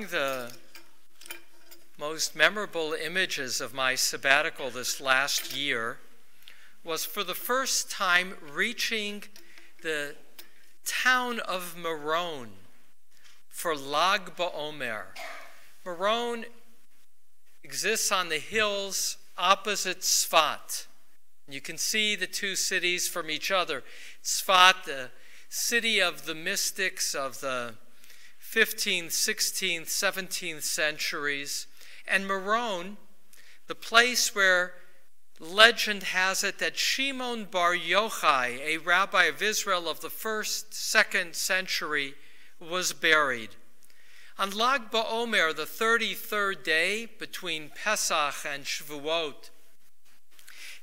Among the most memorable images of my sabbatical this last year was for the first time reaching the town of Meron for Lag BaOmer. Meron exists on the hills opposite Tzfat. You can see the two cities from each other. Tzfat, the city of the mystics of the 15th, 16th, 17th centuries, and Meron, the place where legend has it that Shimon Bar Yochai, a rabbi of Israel of the 1st, 2nd century, was buried. On Lag BaOmer, the 33rd day between Pesach and Shavuot,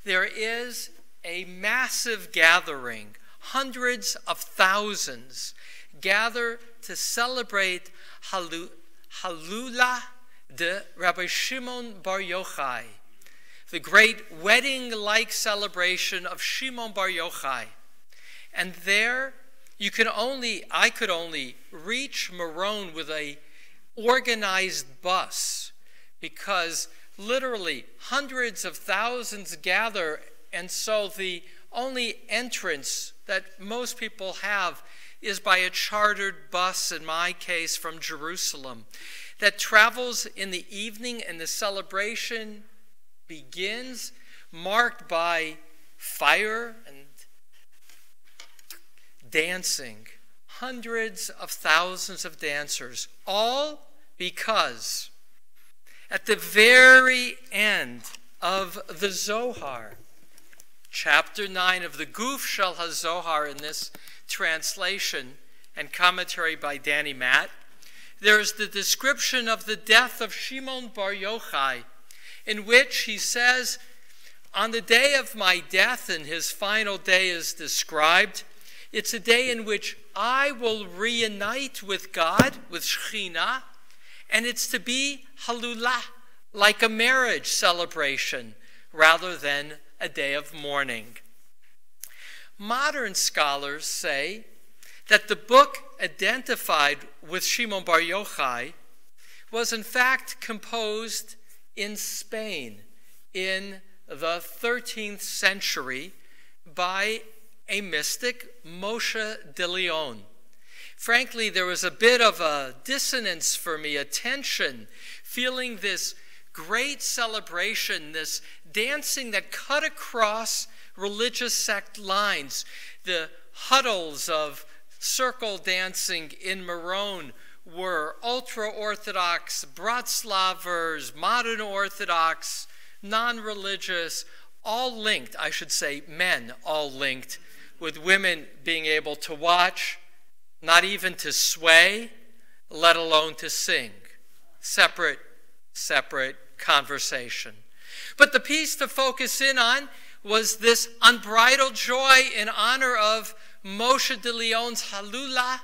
there is a massive gathering. Hundreds of thousands gather to celebrate Halula de Rabbi Shimon Bar Yochai, the great wedding-like celebration of Shimon Bar Yochai. And there, I could only reach Meron with a organized bus, because literally hundreds of thousands gather, and so the only entrance that most people have is by a chartered bus, in my case from Jerusalem, that travels in the evening, and the celebration begins, marked by fire and dancing. Hundreds of thousands of dancers, all because at the very end of the Zohar, chapter 9 of the Guf Shel HaZohar in this translation and commentary by Danny Matt, there is the description of the death of Shimon Bar Yochai, in which he says, on the day of my death, and his final day is described, it's a day in which I will reunite with God, with Shekhinah, and it's to be Halulah, like a marriage celebration, rather than a day of mourning. Modern scholars say that the book identified with Shimon Bar Yochai was in fact composed in Spain in the 13th century by a mystic, Moshe de Leon. Frankly, there was a bit of a dissonance for me, a tension, feeling this great celebration, this dancing that cut across religious sect lines. The huddles of circle dancing in Meron were ultra-Orthodox, Bratzlavers, modern Orthodox, non-religious, all linked, I should say men all linked, with women being able to watch, not even to sway, let alone to sing. Separate conversation. But the piece to focus in on was this unbridled joy in honor of Moshe de Leon's Halulah,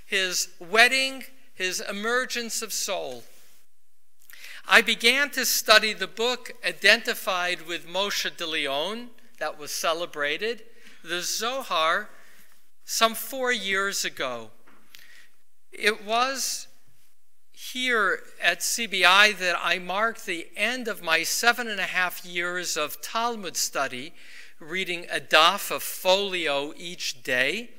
his wedding, his emergence of soul. I began to study the book identified with Moshe de Leon that was celebrated, the Zohar, some 4 years ago. It was here at CBI that I marked the end of my 7.5 years of Talmud study, reading a daf of folio each day.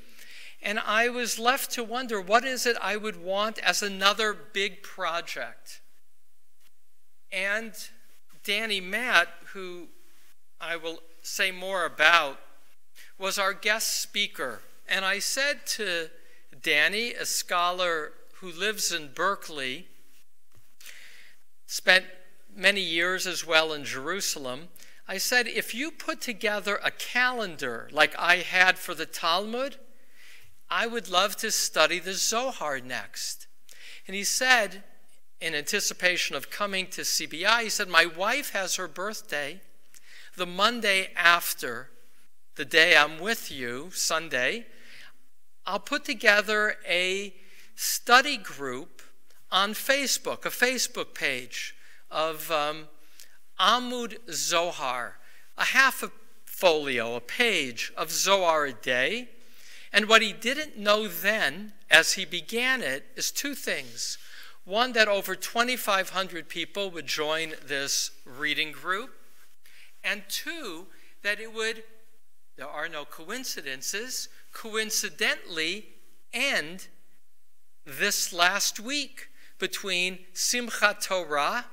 And I was left to wonder, what is it I would want as another big project? And Danny Matt, who I will say more about, was our guest speaker. And I said to Danny, a scholar who lives in Berkeley, spent many years as well in Jerusalem, I said, if you put together a calendar like I had for the Talmud, I would love to study the Zohar next. And he said, in anticipation of coming to CBI, he said, my wife has her birthday the Monday after the day I'm with you, Sunday. I'll put together a study group on Facebook, a Facebook page of Amud Zohar, a half a folio, a page of Zohar a day. And what he didn't know then, as he began it, is two things. One, that over 2,500 people would join this reading group. And two, that it would, there are no coincidences, coincidentally end this last week between Simchat Torah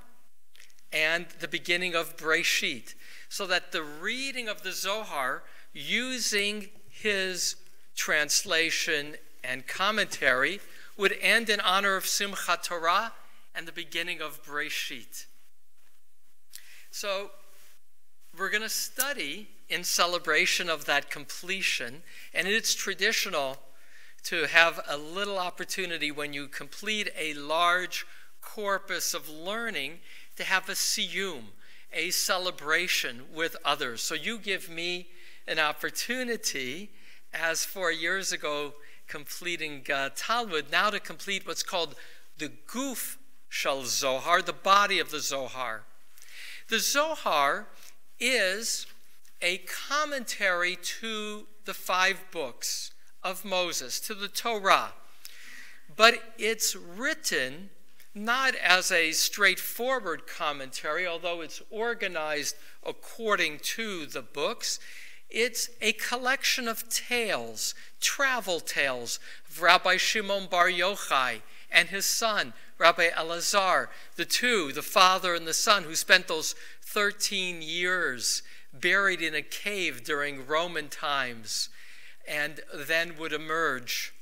and the beginning of Breshit, so that the reading of the Zohar, using his translation and commentary, would end in honor of Simchat Torah and the beginning of Breshit. So we're going to study in celebration of that completion, and it's traditional to have a little opportunity when you complete a large corpus of learning to have a siyum, a celebration with others. So you give me an opportunity, as 4 years ago completing Talmud, now to complete what's called the Guf Shel Zohar, the body of the Zohar. The Zohar is a commentary to the 5 books of Moses, to the Torah. But it's written not as a straightforward commentary, although it's organized according to the books. It's a collection of tales, travel tales of Rabbi Shimon Bar Yochai and his son, Rabbi Elazar, the father and the son, who spent those 13 years buried in a cave during Roman times and then would emerge.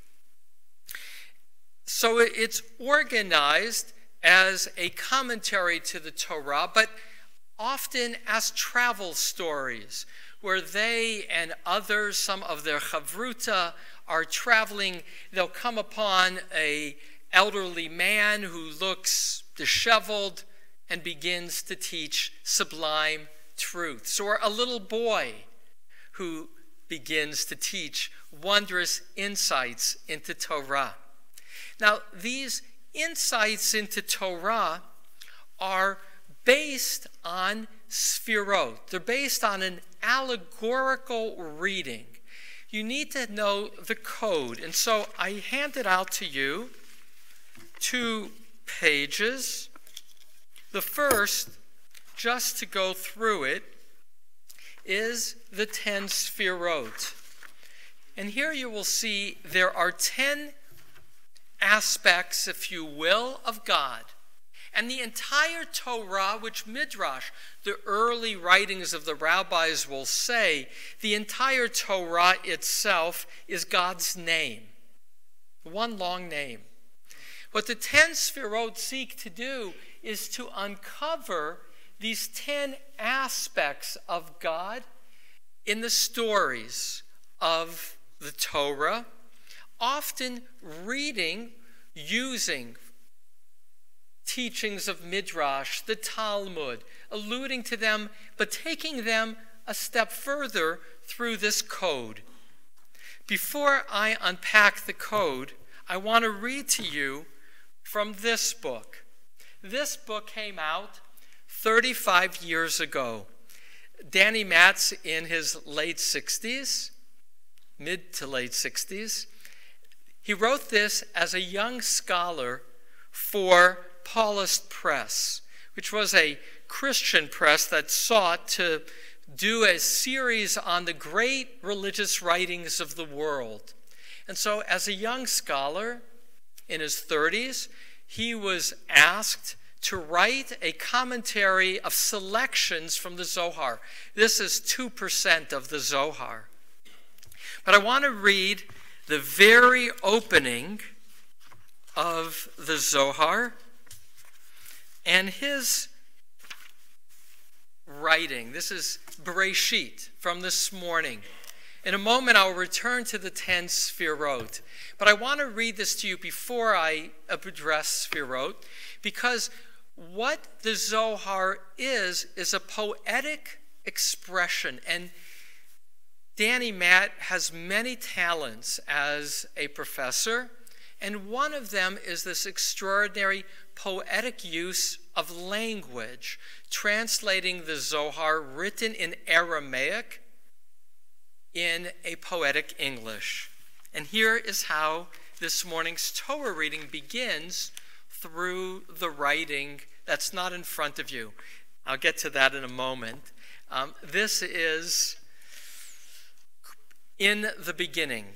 So it's organized as a commentary to the Torah, but often as travel stories, where they and others, some of their chavruta, are traveling. They'll come upon an elderly man who looks disheveled and begins to teach sublime truths, or a little boy who begins to teach wondrous insights into Torah. Now, these insights into Torah are based on sfirot. They're based on an allegorical reading. You need to know the code. And so I handed out to you 2 pages. The first, just to go through it, is the 10 sfirot. And here you will see there are 10 aspects, if you will, of God. And the entire Torah, which Midrash, the early writings of the rabbis, will say, the entire Torah itself is God's name. One long name. What the 10 sfirot seek to do is to uncover these 10 aspects of God in the stories of the Torah, often reading, using teachings of Midrash, the Talmud, alluding to them, but taking them a step further through this code. Before I unpack the code, I want to read to you from this book. This book came out 35 years ago. Danny Matz, in his late 60s, mid to late 60s, he wrote this as a young scholar for Paulist Press, which was a Christian press that sought to do a series on the great religious writings of the world. And so as a young scholar in his 30s, he was asked to write a commentary of selections from the Zohar. This is 2% of the Zohar. But I want to read the very opening of the Zohar and his writing. This is Bereshit from this morning. In a moment, I'll return to the 10 sfirot. But I want to read this to you before I address sfirot, because what the Zohar is a poetic expression. And Danny Matt has many talents as a professor, and one of them is this extraordinary poetic use of language, translating the Zohar written in Aramaic in a poetic English. And here is how this morning's Torah reading begins through the writing that's not in front of you. I'll get to that in a moment. This is in the beginning.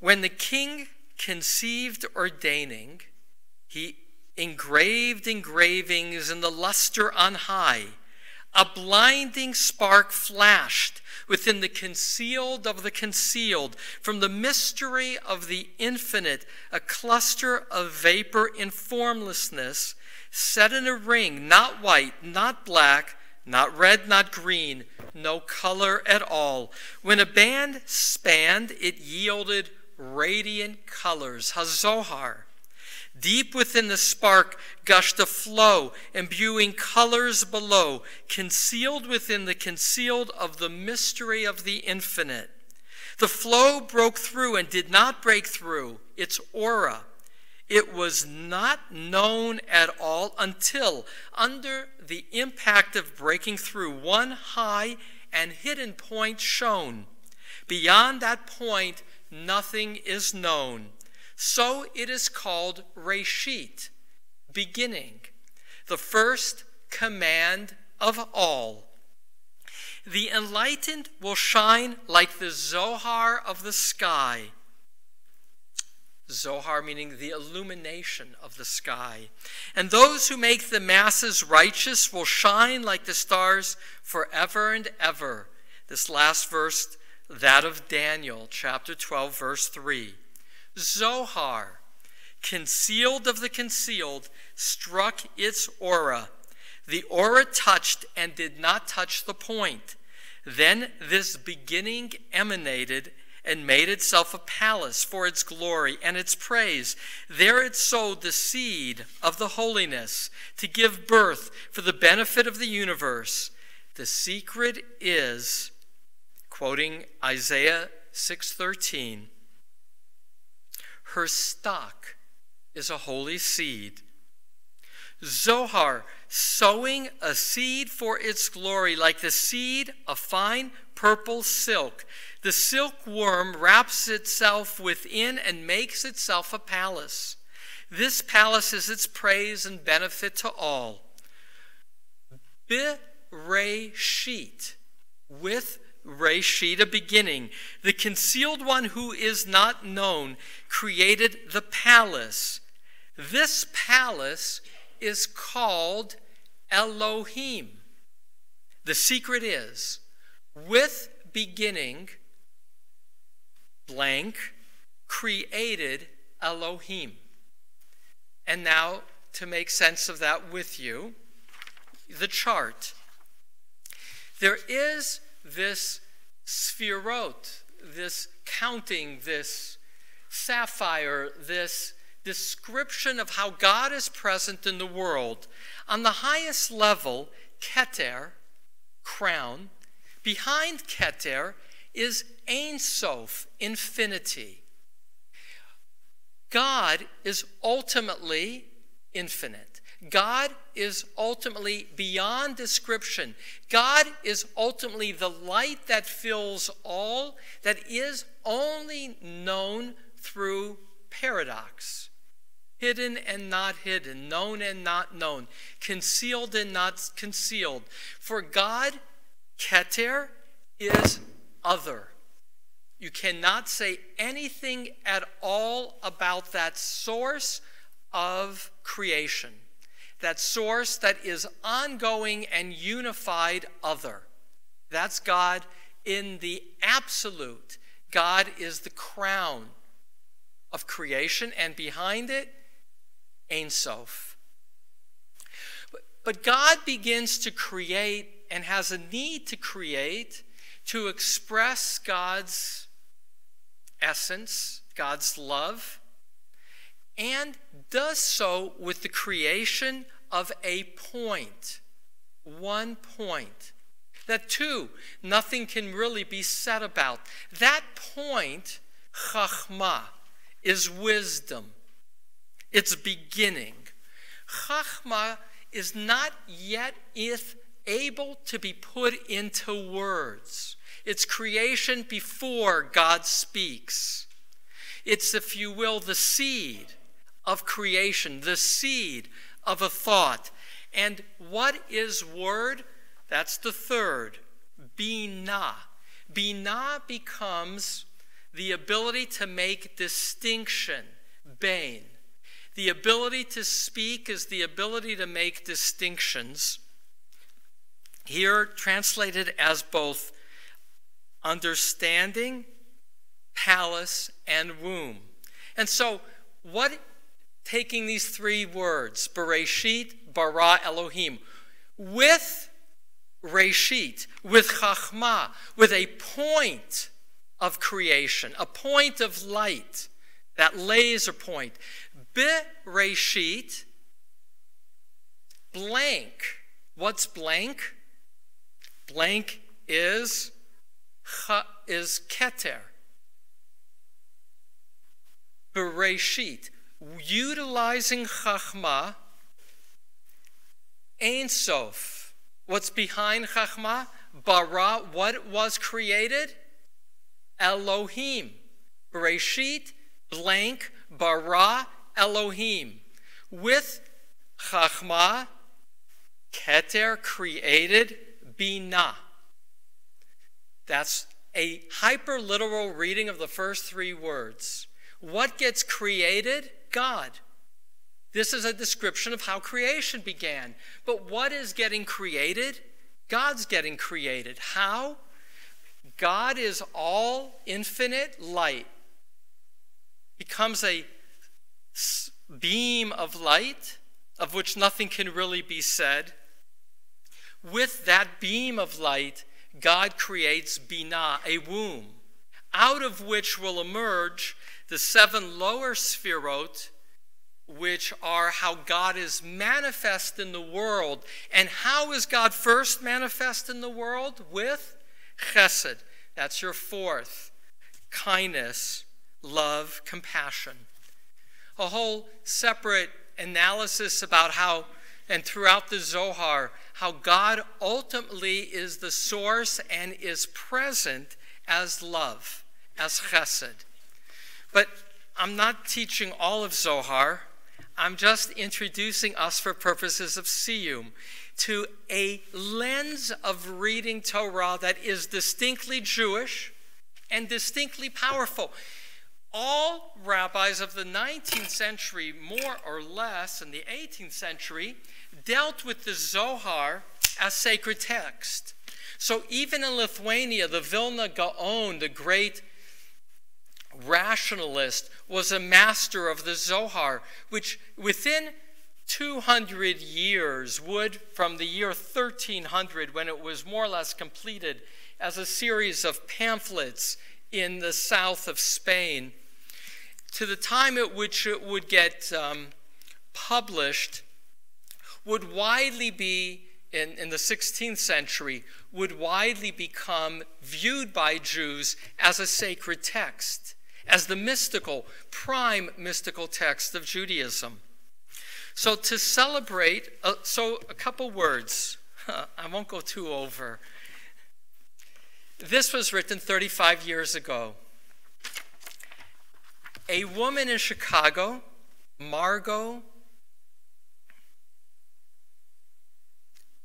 When the king conceived ordaining, he engraved engravings in the luster on high. A blinding spark flashed within the concealed of the concealed. From the mystery of the infinite, a cluster of vapor in formlessness, set in a ring, not white, not black, not red, not green, no color at all. When a band spanned, it yielded radiant colors, Zohar. Deep within the spark gushed a flow, imbuing colors below, concealed within the concealed of the mystery of the infinite. The flow broke through and did not break through its aura. It was not known at all until, under the impact of breaking through, one high and hidden point shone. Beyond that point, nothing is known. So it is called Reshit, beginning, the first command of all. The enlightened will shine like the Zohar of the sky. Zohar meaning the illumination of the sky. And those who make the masses righteous will shine like the stars forever and ever. This last verse, that of Daniel, chapter 12, verse 3. Zohar, concealed of the concealed, struck its aura. The aura touched and did not touch the point. Then this beginning emanated and made itself a palace for its glory and its praise. There it sowed the seed of the holiness to give birth for the benefit of the universe. The secret is, quoting Isaiah 6:13, her stock is a holy seed. Zohar, sowing a seed for its glory, like the seed of fine purple silk. The silkworm wraps itself within and makes itself a palace. This palace is its praise and benefit to all. Bereshit, with Reshit, a beginning. The concealed one who is not known created the palace. This palace is called Elohim. The secret is, with beginning, blank, created Elohim. And now, to make sense of that with you, the chart. There is this sphirot, this counting, this sapphire, this description of how God is present in the world. On the highest level, Keter, crown. Behind Keter is Ein Sof, infinity. God is ultimately infinite. God is ultimately beyond description. God is ultimately the light that fills all, that is only known through paradox. Hidden and not hidden, known and not known, concealed and not concealed. For God, Keter is other. You cannot say anything at all about that source of creation. That source that is ongoing and unified other. That's God in the absolute. God is the crown of creation, and behind it, Ein Sof. But God begins to create and has a need to create to express God's essence, God's love, and does so with the creation of a point, one point, that too, nothing can really be said about. That point, Chachma, is wisdom. Its beginning. Chachma is not yet able to be put into words. It's creation before God speaks. It's, if you will, the seed of creation, the seed of a thought. And what is word? That's the third, binah. Binah becomes the ability to make distinction, bain. The ability to speak is the ability to make distinctions. Here translated as both understanding, palace, and womb. And so what, taking these three words, Bereshit, bara, Elohim, with Reshit, with Chachma, with a point of creation, a point of light, that laser point. Bereshit, blank. What's blank? Blank is keter. Bereshit, utilizing Chachma, Ein Sof. What's behind Chachma? Bara, what was created? Elohim. Bereshit, blank, bara, Elohim. With Chachma, Keter, created, Binah. That's a hyperliteral reading of the first three words. What gets created? God. This is a description of how creation began. But what is getting created? God's getting created. How? God is all infinite light. Becomes a beam of light, of which nothing can really be said. With that beam of light, God creates Binah, a womb, out of which will emerge the seven lower sphirot, which are how God is manifest in the world. And how is God first manifest in the world? With chesed. That's your fourth. Kindness, love, compassion. A whole separate analysis about how, and throughout the Zohar, how God ultimately is the source and is present as love, as chesed. But I'm not teaching all of Zohar. I'm just introducing us for purposes of siyum to a lens of reading Torah that is distinctly Jewish and distinctly powerful. All rabbis of the 19th century, more or less in the 18th century, dealt with the Zohar as sacred text. So even in Lithuania, the Vilna Gaon, the great rationalist, was a master of the Zohar, which within 200 years would, from the year 1300, when it was more or less completed as a series of pamphlets in the south of Spain, to the time at which it would get published, would widely be, in the 16th century, would widely become viewed by Jews as a sacred text, as the mystical, prime mystical text of Judaism. So to celebrate, a couple words. I won't go too over. This was written 35 years ago. A woman in Chicago, Margot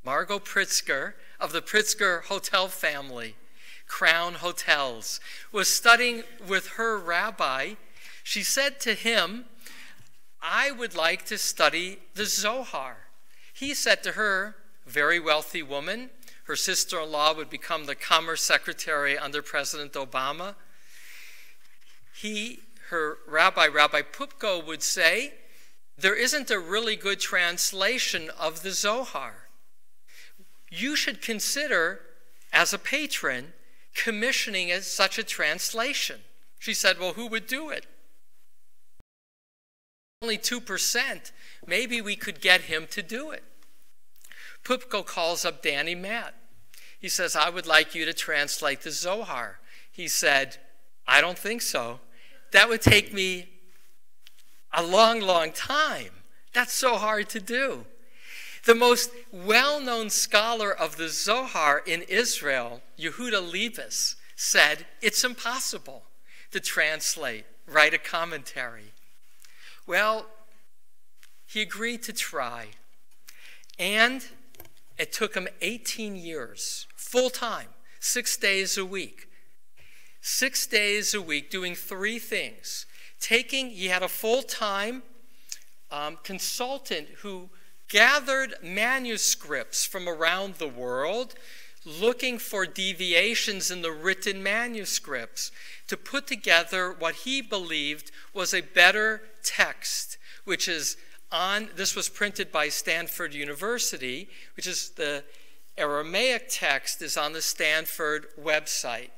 Pritzker, of the Pritzker hotel family, Crown Hotels, was studying with her rabbi. She said to him, I would like to study the Zohar. He said to her, very wealthy woman, her sister-in-law would become the Commerce Secretary under President Obama. Her rabbi, Rabbi Pupko, would say, there isn't a really good translation of the Zohar. You should consider, as a patron, commissioning such a translation. She said, well, who would do it? Only 2%. Maybe we could get him to do it. Pupko calls up Danny Matt. He says, I would like you to translate the Zohar. He said, I don't think so. That would take me a long, long time. That's so hard to do. The most well-known scholar of the Zohar in Israel, Yehuda Leibus, said it's impossible to translate, write a commentary. Well, he agreed to try. And it took him 18 years, full time, 6 days a week. 6 days a week doing 3 things. He had a full-time consultant who gathered manuscripts from around the world, looking for deviations in the written manuscripts to put together what he believed was a better text, which is this was printed by Stanford University, which is the Aramaic text is on the Stanford website.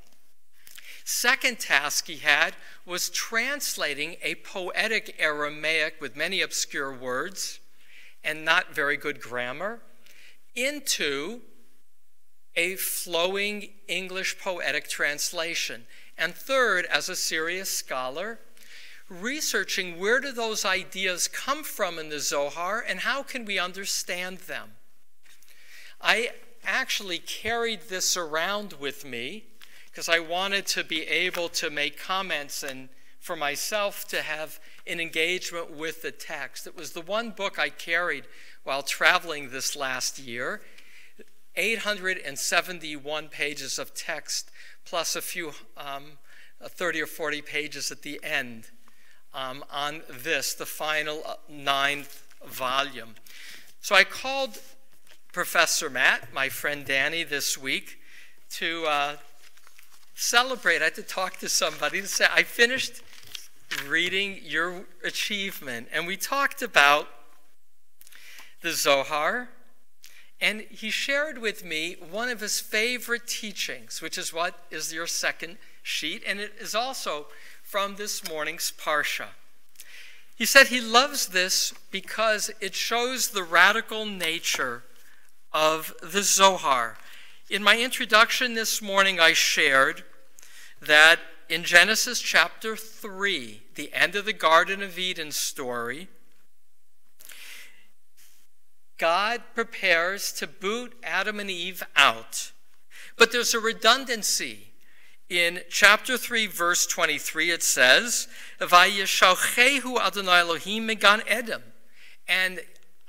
Second task he had was translating a poetic Aramaic with many obscure words and not very good grammar into a flowing English poetic translation. And third, as a serious scholar, researching where do those ideas come from in the Zohar and how can we understand them. I actually carried this around with me because I wanted to be able to make comments and for myself to have an engagement with the text. It was the one book I carried while traveling this last year, 871 pages of text plus a few 30 or 40 pages at the end on this, the final 9th volume. So I called Professor Matt, my friend Danny, this week to celebrate. I had to talk to somebody to say, I finished reading your achievement. And we talked about the Zohar. And he shared with me one of his favorite teachings, which is what is your second sheet. And it is also from this morning's Parsha. He said he loves this because it shows the radical nature of the Zohar. In my introduction this morning, I shared that in Genesis chapter 3, the end of the Garden of Eden story, God prepares to boot Adam and Eve out. But there's a redundancy. In chapter 3, verse 23, it says, Vayishalchehu Adonai Elohim megan Edom. And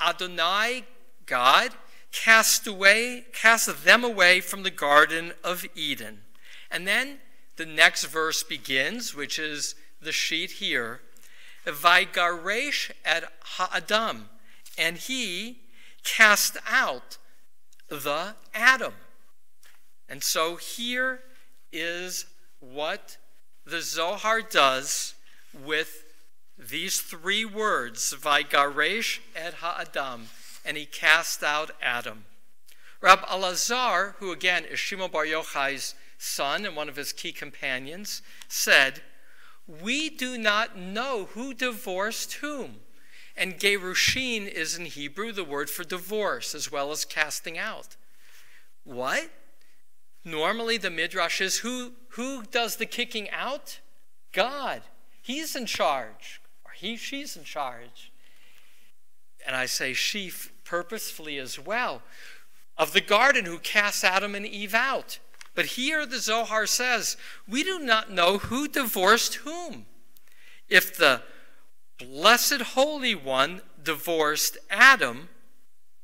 Adonai, God, cast them away from the Garden of Eden. And then the next verse begins, which is the sheet here. Vaygaresh et ha'adam. And he cast out the Adam. And so here is what the Zohar does with these 3 words, Vaygaresh et ha'adam, and he cast out Adam. Rabbi Elazar, who again is Shimon Bar Yochai's son and one of his key companions, said, we do not know who divorced whom. And gerushin is in Hebrew the word for divorce as well as casting out. What? Normally the Midrash is who does the kicking out? God. He's in charge. Or she's in charge. And I say she purposefully as well. Of the garden who casts Adam and Eve out. But here the Zohar says, we do not know who divorced whom. If the Blessed Holy One divorced Adam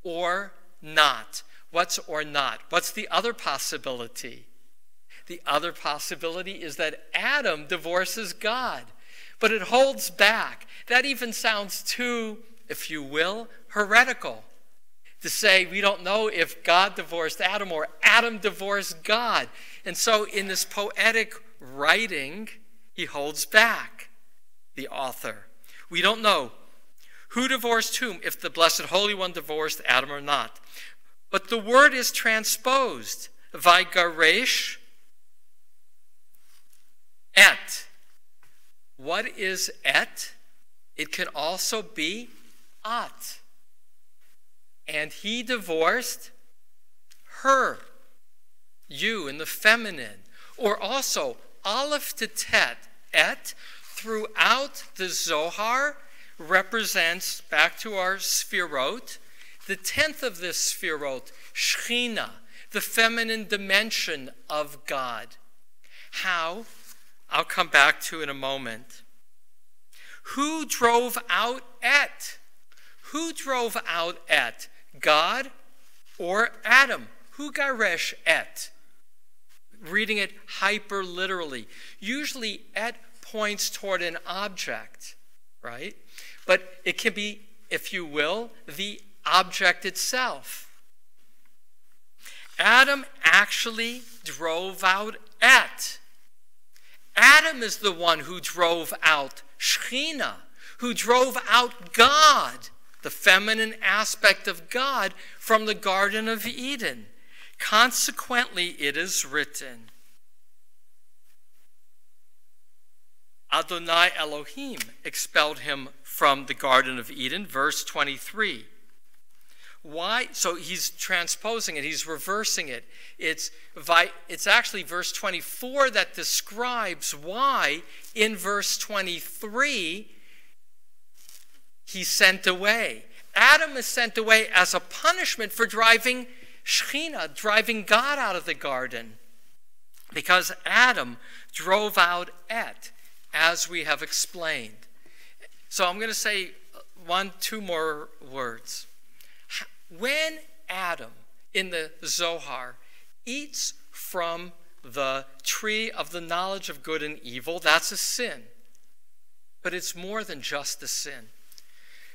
or not. What's or not? What's the other possibility? The other possibility is that Adam divorces God, but it holds back. That even sounds too, if you will, heretical. To say we don't know if God divorced Adam or Adam divorced God. And so in this poetic writing, he holds back, the author. We don't know who divorced whom, if the Blessed Holy One divorced Adam or not. But the word is transposed. Vaygaresh et. What is et? It can also be at. And he divorced her, you, in the feminine. Or also, aleph to tet, et, throughout the Zohar represents, back to our sphirot, the 10th of this sphirot, Shechina, the feminine dimension of God. How? I'll come back to in a moment. Who drove out et? Who drove out Et? God or Adam? Hu garesh Et? Reading it hyper literally. Usually Et points toward an object, right? But it can be, if you will, the object itself. Adam actually drove out Et. Adam is the one who drove out Shekhinah, who drove out God, the feminine aspect of God, from the Garden of Eden. Consequently, it is written, Adonai Elohim expelled him from the Garden of Eden, verse 23. Why? So he's transposing it, he's reversing it. It's actually verse 24 that describes why in verse 23 he's sent away. Adam is sent away as a punishment for driving Shekhinah, driving God out of the garden, because Adam drove out Et, as we have explained. So I'm going to say two more words. When Adam, in the Zohar, eats from the tree of the knowledge of good and evil, that's a sin. But it's more than just a sin.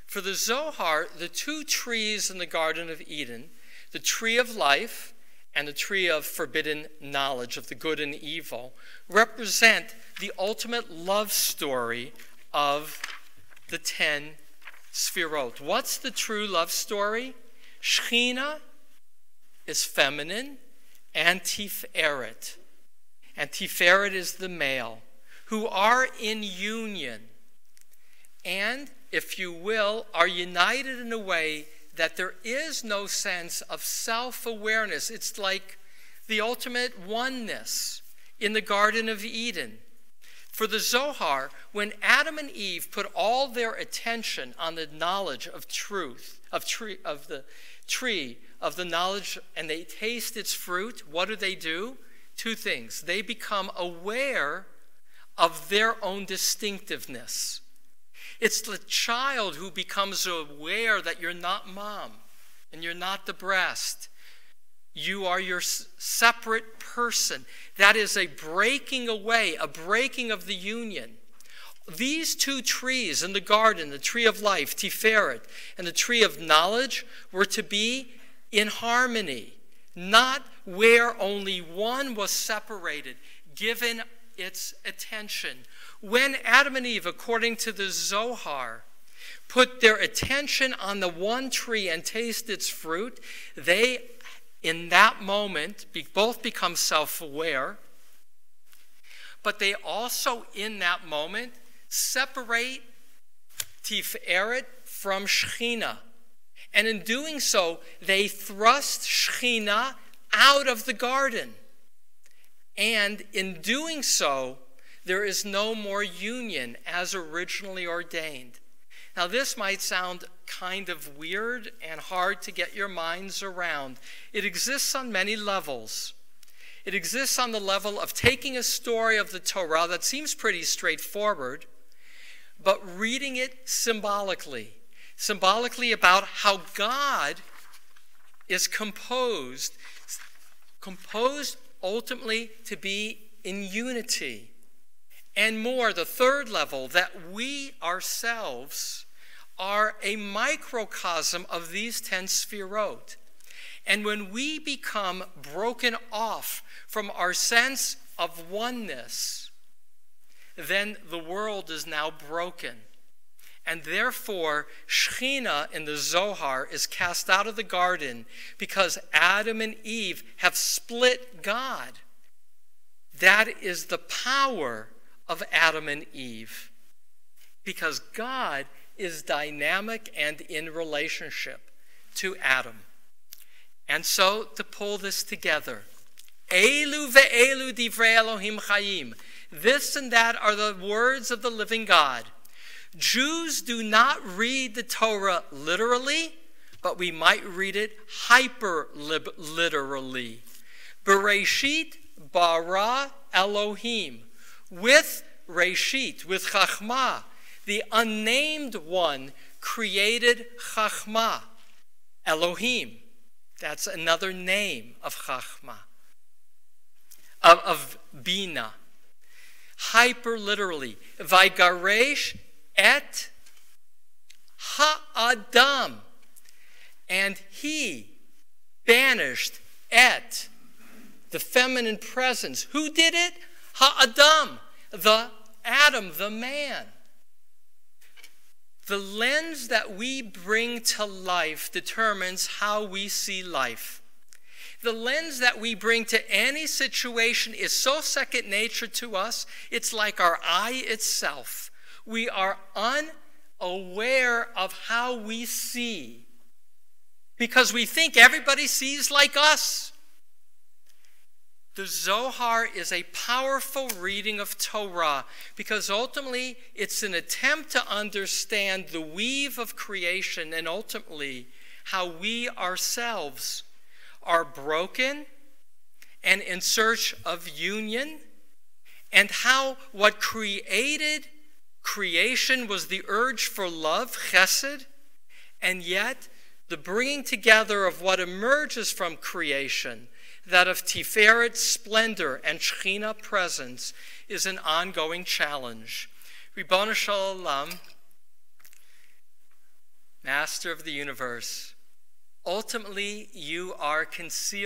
For the Zohar, the two trees in the Garden of Eden, the tree of life and the tree of forbidden knowledge of the good and evil, represent the ultimate love story of the 10 Sfirot. What's the true love story? Shekhinah is feminine, and Tiferet. And Tiferet is the male, who are in union and, if you will, are united in a way that there is no sense of self-awareness. It's like the ultimate oneness in the Garden of Eden. For the Zohar, when Adam and Eve put all their attention on the knowledge of truth, of the tree of the knowledge, and they taste its fruit, what do? Two things. They become aware of their own distinctiveness. It's the child who becomes aware that you're not mom and you're not the breast. You are your separate person. That is a breaking away, a breaking of the union. These two trees in the garden, the tree of life, Tiferet, and the tree of knowledge, were to be in harmony, not where only one was separated, given its attention. When Adam and Eve, according to the Zohar, put their attention on the one tree and taste its fruit, they, in that moment, both become self-aware, but they also, in that moment, separate Tiferet from Shekhinah. And in doing so, they thrust Shekhinah out of the garden. And in doing so, there is no more union as originally ordained. Now, this might sound kind of weird and hard to get your minds around. It exists on many levels. It exists on the level of taking a story of the Torah that seems pretty straightforward, but reading it symbolically about how God is composed ultimately to be in unity. And more, the third level, that we ourselves are a microcosm of these 10 Sfirot. And when we become broken off from our sense of oneness, then the world is now broken. And therefore, Shekhinah in the Zohar is cast out of the garden because Adam and Eve have split God. That is the power of Adam and Eve, because God is dynamic and in relationship to Adam. And so, to pull this together, Elu ve'elu divrei Elohim chayim. This and that are the words of the living God. Jews do not read the Torah literally, but we might read it hyper-literally. Bereshit bara Elohim. With Reshit, with Chachma, the unnamed one created Chachma, Elohim. That's another name of Chachma, of Bina. Hyper literally, Vaygaresh et ha'adam. And he banished et, the feminine presence. Who did it? Ha'adam, the Adam, the man. The lens that we bring to life determines how we see life. The lens that we bring to any situation is so second nature to us, it's like our eye itself. We are unaware of how we see because we think everybody sees like us. The Zohar is a powerful reading of Torah because ultimately it's an attempt to understand the weave of creation and ultimately how we ourselves are broken and in search of union, and how what created creation was the urge for love, chesed, and yet the bringing together of what emerges from creation, that of Tiferet splendor and Shekhinah presence, is an ongoing challenge. Ribono Shel Olam, Master of the universe, ultimately you are concealed